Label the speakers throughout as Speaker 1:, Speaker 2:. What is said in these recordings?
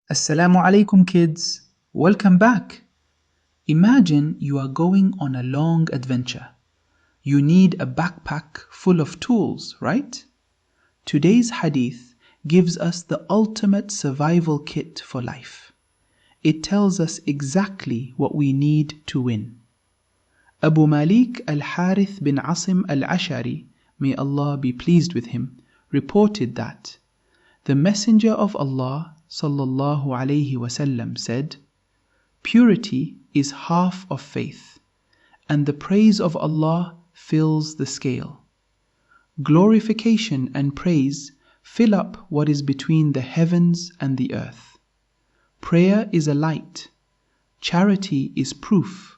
Speaker 1: Assalamu Alaikum kids, welcome back. Imagine you are going on a long adventure. You need a backpack full of tools, right? Today's hadith gives us the ultimate survival kit for life. It tells us exactly what we need to win. Abu Malik Al-Harith bin Asim Al-Ashari, may Allah be pleased with him, reported that the Messenger of Allah sallallahu alayhi wasallam said, "Purity is half of faith, and the praise of Allah fills the scale. Glorification and praise fill up what is between the heavens and the earth. Prayer is a light, charity is proof,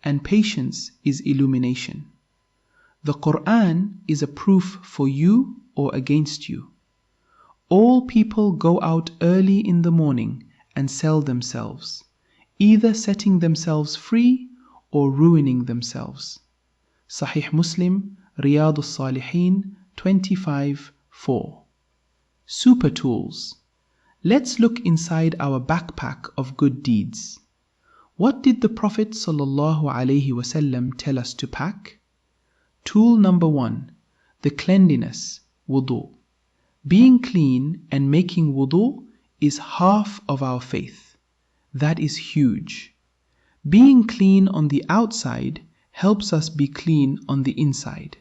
Speaker 1: and patience is illumination. The Quran is a proof for you or against you. All people go out early in the morning and sell themselves, either setting themselves free or ruining themselves." Sahih Muslim, Riyadus Salihin 25:4. Super tools. Let's look inside our backpack of good deeds. What did the Prophet sallallahu alaihi wasallam tell us to pack? Tool number 1, the cleanliness, wudu. Being clean and making wudu is half of our faith. That is huge. Being clean on the outside helps us be clean on the inside.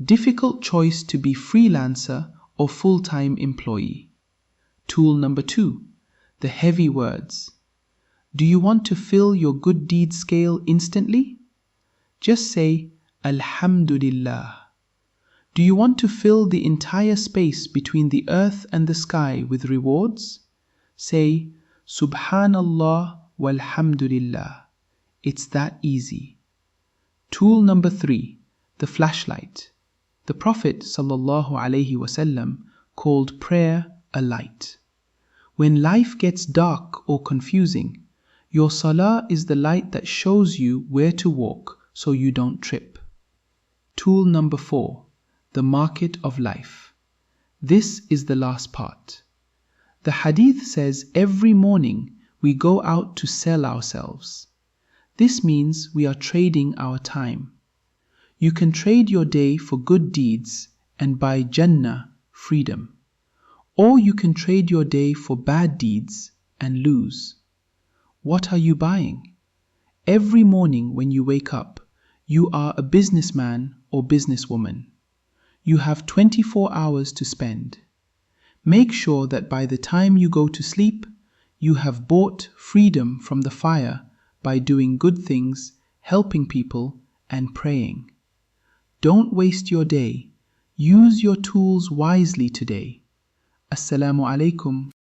Speaker 1: Difficult choice to be freelancer or full-time employee. Tool number 2, the heavy words. Do you want to fill your good deed scale instantly? Just say, Alhamdulillah. Do you want to fill the entire space between the earth and the sky with rewards? Say, SubhanAllah walhamdulillah. It's that easy. Tool number 3, the flashlight. The Prophet sallallahu alaihi wasallam called prayer a light. When life gets dark or confusing, your salah is the light that shows you where to walk so you don't trip. Tool number 4, the market of life. This is the last part. The hadith says every morning we go out to sell ourselves. This means we are trading our time. You can trade your day for good deeds and buy Jannah, freedom. Or you can trade your day for bad deeds and lose. What are you buying? Every morning when you wake up, you are a businessman or businesswoman. You have 24 hours to spend. Make sure that by the time you go to sleep, you have bought freedom from the fire by doing good things, helping people, and praying. Don't waste your day. Use your tools wisely today. Assalamu Alaikum.